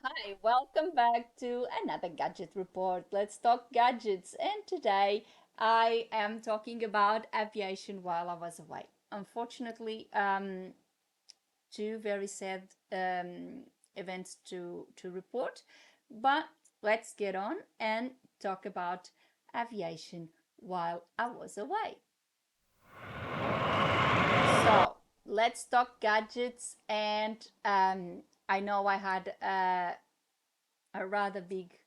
Hi, welcome back to another Gadget Report. Let's talk gadgets. And today I am talking about aviation while I was away. Unfortunately, two very sad events to report, but let's get on and talk about aviation while I was away. So let's talk gadgets. And I know I had a rather big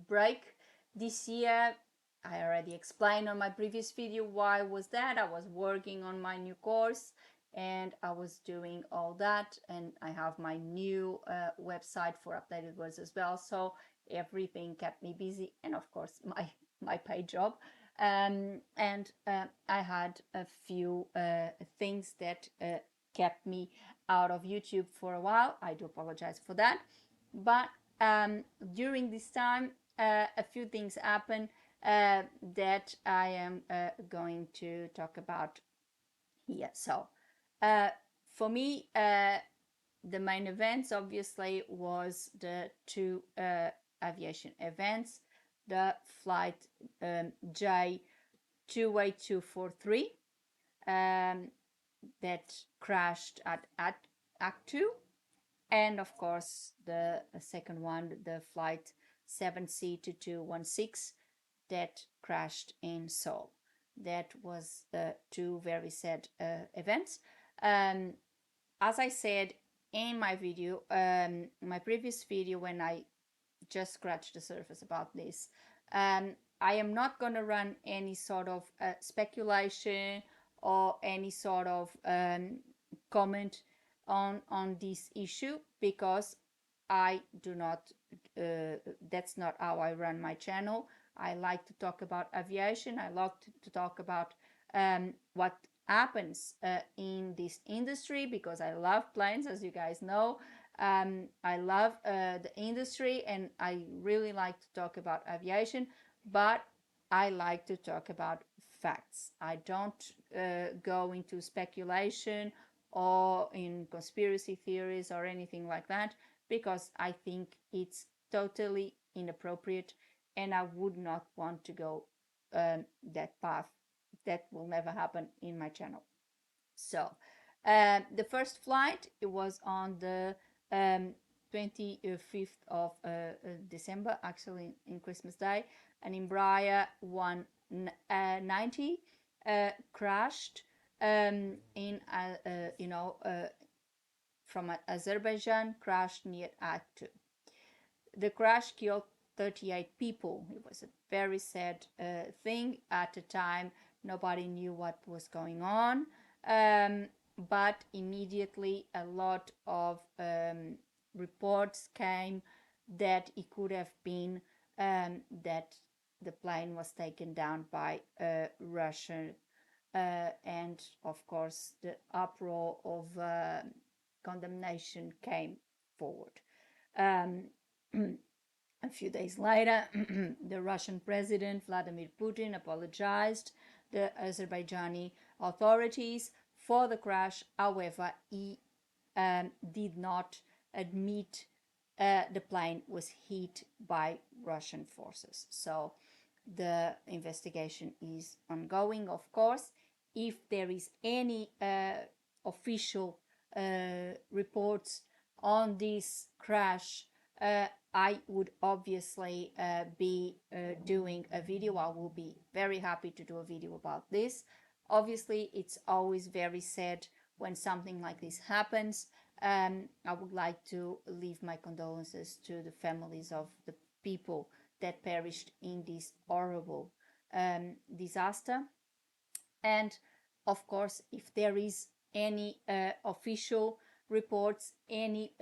break this year. I already explained on my previous video why was that. I was working on my new course and I was doing all that, and I have my new website for updated words as well, so everything kept me busy, and of course my paid job. And I had a few things that kept me out of YouTube for a while. I do apologize for that, but during this time, a few things happen that I am going to talk about here. So, uh, for me, the main events obviously was the two aviation events, the flight J28243 that crashed at Aktu, and of course the second one, the flight 7C2216 that crashed in Seoul. That was the two very sad events. Um, as I said in my video, my previous video, when I just scratched the surface about this, I am not going to run any sort of speculation or any sort of comment on this issue, because I do not that's not how I run my channel. I like to talk about aviation. I like to talk about what happens in this industry, because I love planes, as you guys know. I love the industry, and I really like to talk about aviation, but I like to talk about facts. I don't go into speculation or in conspiracy theories or anything like that, because I think it's totally inappropriate, and I would not want to go that path. That will never happen in my channel. So, the first flight, it was on the 25th of December, actually in Christmas Day, and Embraer 190 crashed in from Azerbaijan, crashed near Aktu. The crash killed 38 people. It was a very sad thing. At the time, nobody knew what was going on, but immediately a lot of reports came that it could have been that the plane was taken down by Russia, and of course the uproar of condemnation came forward. Um, a few days later, the Russian President Vladimir Putin apologized the Azerbaijani authorities for the crash. However, he did not admit the plane was hit by Russian forces. So the investigation is ongoing, of course. If there is any official reports on this crash, I would obviously be doing a video. I will be very happy to do a video about this. Obviously, it's always very sad when something like this happens. I would like to leave my condolences to the families of the people that perished in this horrible disaster. And of course, if there is any official reports, any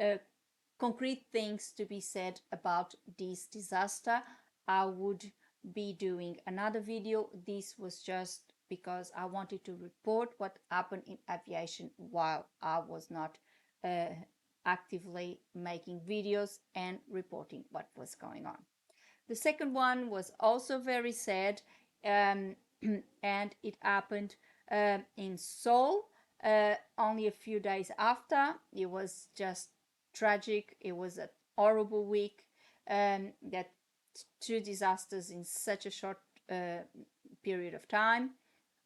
concrete things to be said about this disaster, I would be doing another video. This was just because I wanted to report what happened in aviation while I was not actively making videos and reporting what was going on. The second one was also very sad. and it happened in Seoul only a few days after. It was just tragic. It was a horrible week. That two disasters in such a short period of time.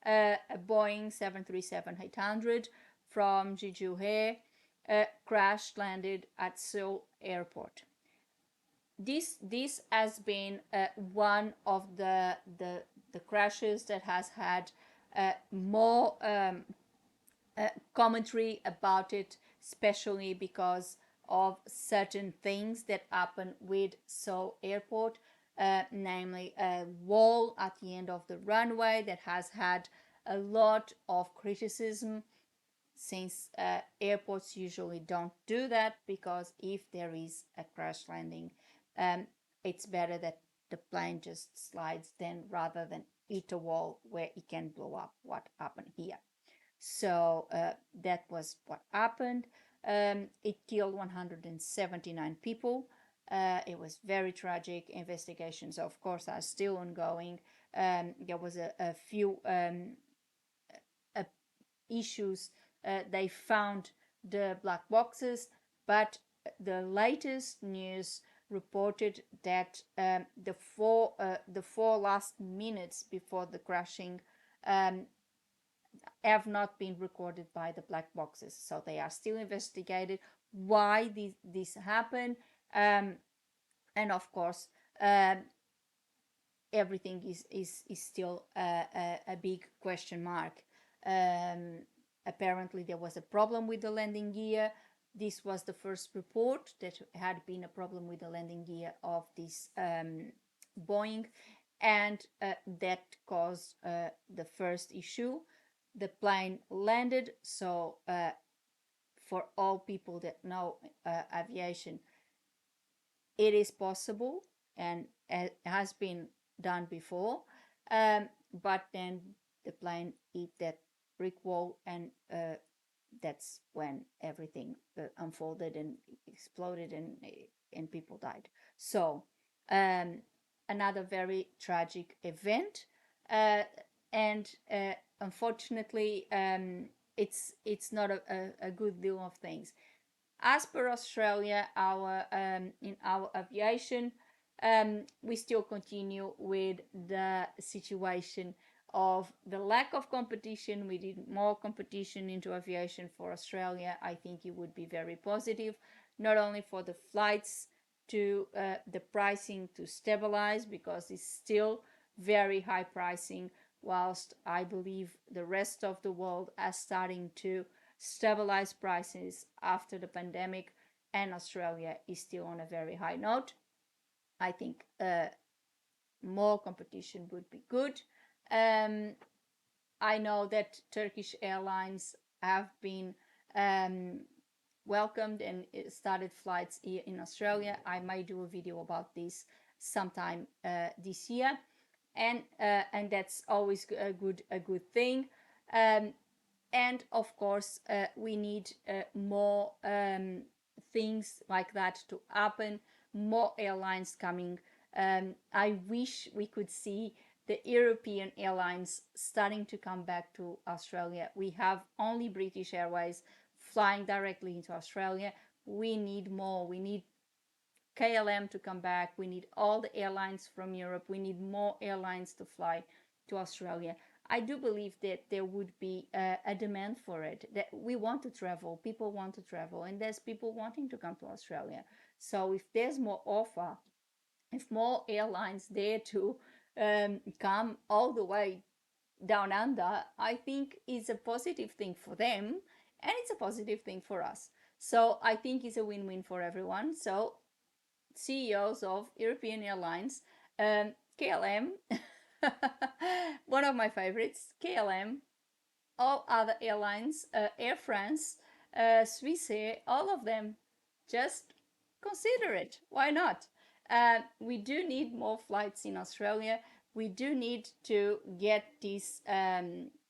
A Boeing 737-800 from Jeju-hae crash landed at Seoul airport. This has been one of the crashes that has had more commentary about it, especially because of certain things that happen with Seoul Airport, namely a wall at the end of the runway that has had a lot of criticism, since airports usually don't do that, because if there is a crash landing, it's better that the plane just slides then rather than hit a wall where it can blow up, what happened here. So that was what happened. It killed 179 people. It was very tragic. Investigations, of course, are still ongoing. There was a few issues. They found the black boxes, but the latest news reported that the four last minutes before the crashing have not been recorded by the black boxes. So they are still investigated why this happened. And of course, everything is still a big question mark. Apparently, there was a problem with the landing gear. This was the first report that had been a problem with the landing gear of this Boeing, and that caused the first issue. The plane landed, so for all people that know aviation, it is possible and it has been done before, but then the plane hit that brick wall, and that's when everything unfolded and exploded, and people died. So another very tragic event, and unfortunately, it's not a good deal of things. As per Australia, in our aviation, we still continue with the situation of the lack of competition. We need more competition into aviation for Australia. I think it would be very positive, not only for the flights to the pricing to stabilize, because it's still very high pricing, whilst I believe the rest of the world are starting to stabilize prices after the pandemic, and Australia is still on a very high note. I think more competition would be good. I know that Turkish Airlines have been welcomed and started flights here in Australia. I might do a video about this sometime this year, and that's always a good thing. And of course, we need more things like that to happen, more airlines coming. I wish we could see the European airlines starting to come back to Australia. We have only British Airways flying directly into Australia. We need more. We need KLM to come back. We need all the airlines from Europe. We need more airlines to fly to Australia. I do believe that there would be a demand for it, that we want to travel, people want to travel, and there's people wanting to come to Australia. So if there's more offer, if more airlines dare to come all the way down under, I think it's a positive thing for them, and it's a positive thing for us. So I think it's a win-win for everyone. So CEOs of European airlines, KLM, one of my favorites, KLM, all other airlines, Air France, Swissair, all of them, just consider it. Why not? We do need more flights in Australia. We do need to get this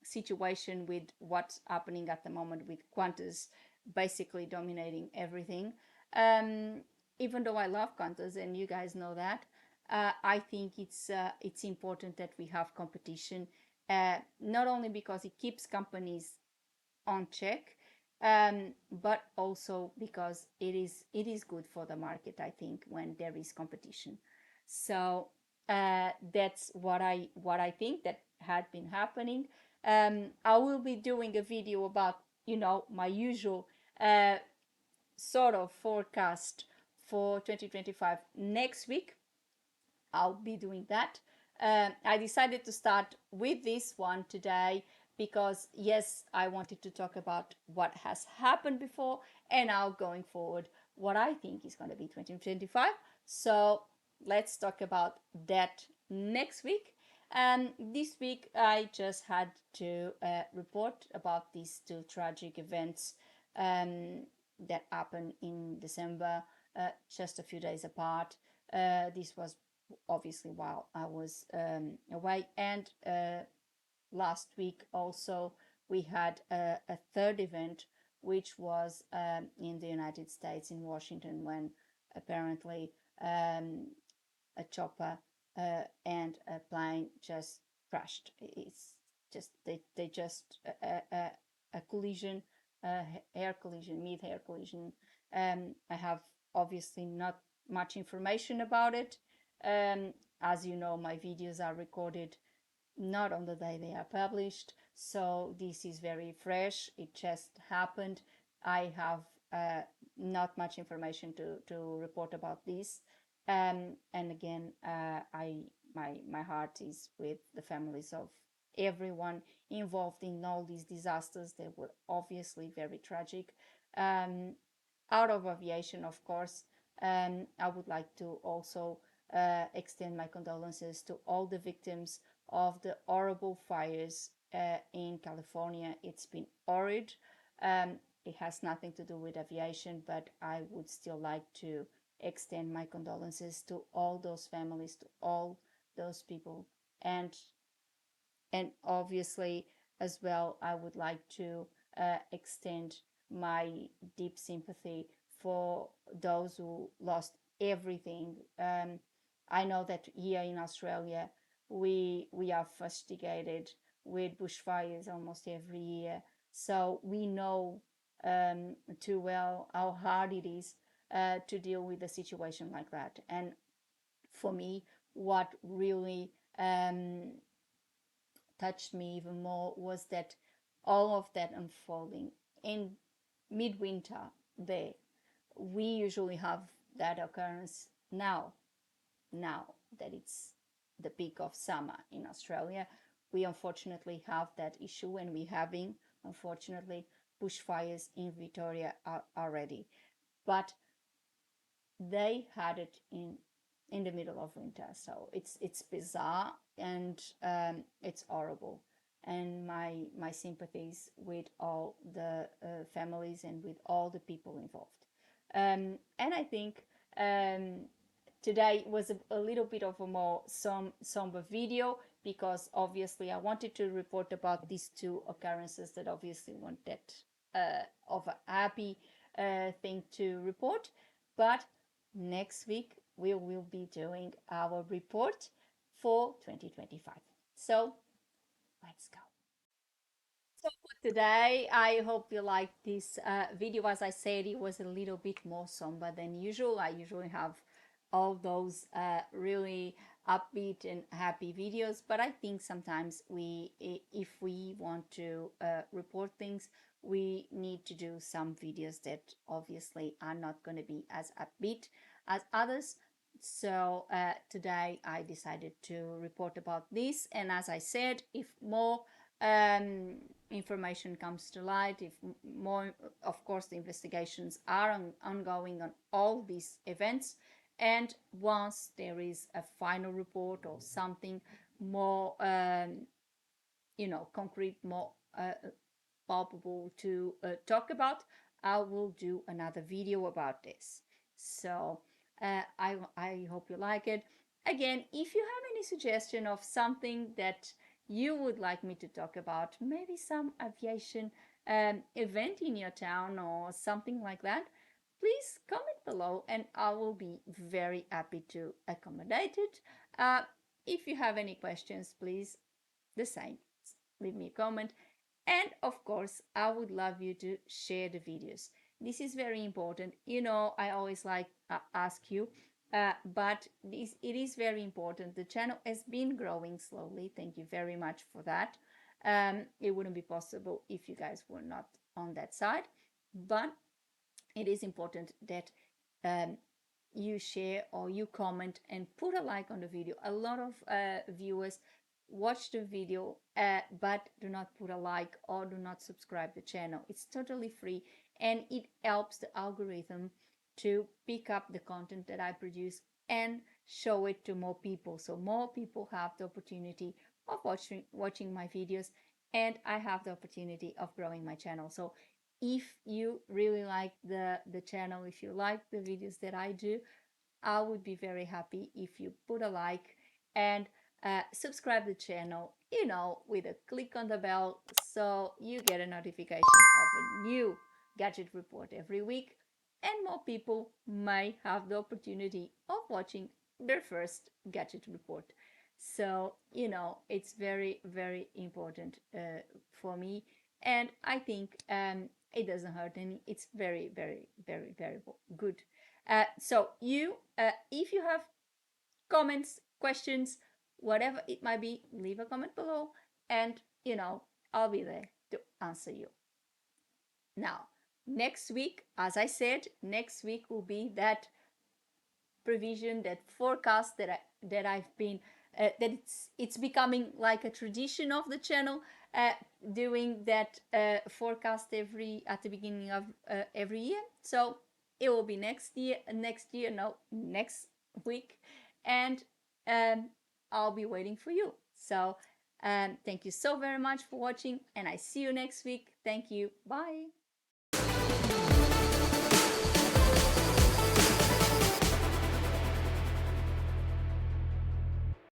situation with what's happening at the moment with Qantas basically dominating everything. Even though I love Qantas, and you guys know that, I think it's important that we have competition, not only because it keeps companies on check, but also because it is good for the market, I think, when there is competition. So that's what I think that had been happening. I will be doing a video about, my usual uh, sort of forecast for 2025 next week. I'll be doing that. I decided to start with this one today because, yes, I wanted to talk about what has happened before and now going forward, what I think is going to be 2025. So let's talk about that next week. This week, I just had to report about these two tragic events that happened in December, just a few days apart. This was obviously while I was away. And last week also we had a third event, which was in the United States, in Washington, when apparently a chopper and a plane just crashed. It's just they just a collision, air collision, mid-air collision. I have obviously not much information about it. As you know, my videos are recorded not on the day they are published, so this is very fresh. It just happened. I have not much information to report about this. And again, my heart is with the families of everyone involved in all these disasters. They were obviously very tragic. Um, Out of aviation, of course, I would like to also extend my condolences to all the victims of the horrible fires in California. It's been horrid. It has nothing to do with aviation, but I would still like to extend my condolences to all those families, to all those people, and obviously as well, I would like to extend my deep sympathy for those who lost everything. I know that here in Australia we are fustigated with bushfires almost every year, so we know too well how hard it is to deal with a situation like that. And for me, what really touched me even more was that all of that unfolding in midwinter there. We usually have that occurrence now that it's the peak of summer in Australia. We unfortunately have that issue, and we're having, unfortunately, bushfires in Victoria already. But they had it in the middle of winter, so it's bizarre, and it's horrible. And my sympathies with all the families and with all the people involved. And I think um, today was a little bit of a more somber video, because obviously I wanted to report about these two occurrences that obviously weren't that of a happy thing to report. But next week we will be doing our report for 2025. So let's go. So for today, I hope you liked this video. As I said, it was a little bit more somber than usual. I usually have all those really upbeat and happy videos, but I think sometimes if we want to report things, we need to do some videos that obviously are not going to be as upbeat as others. So today I decided to report about this, and as I said, if more um, information comes to light, if more, of course, the investigations are ongoing on all these events, and once there is a final report or something more, concrete, more palpable to talk about, I will do another video about this. So I hope you like it. Again, if you have any suggestion of something that you would like me to talk about, maybe some aviation event in your town or something like that, please comment below and I will be very happy to accommodate it. If you have any questions, please, the same. leave me a comment. And of course, I would love you to share the videos. This is very important. I always like ask you, but it is very important. The channel has been growing slowly. Thank you very much for that. It wouldn't be possible if you guys were not on that side, but it is important that um, you share or you comment and put a like on the video. A lot of viewers watch the video but do not put a like or do not subscribe the channel. It's totally free and it helps the algorithm to pick up the content that I produce and show it to more people, so more people have the opportunity of watching my videos, and I have the opportunity of growing my channel. So if you really like the channel, if you like the videos that I do, I would be very happy if you put a like and subscribe the channel, with a click on the bell, so you get a notification of a new gadget report every week, and more people may have the opportunity of watching their first gadget report. So, it's very, very important for me. And I think it doesn't hurt any. It's very, very, very, very good. So if you have comments, questions, whatever it might be, leave a comment below, and I'll be there to answer you. Now, next week, as I said, next week will be that prevision, that forecast that I've been that it's becoming like a tradition of the channel, doing that forecast at the beginning of every year. So it will be next year, no, next week, and I'll be waiting for you. So thank you so very much for watching, and I see you next week. Thank you. Bye.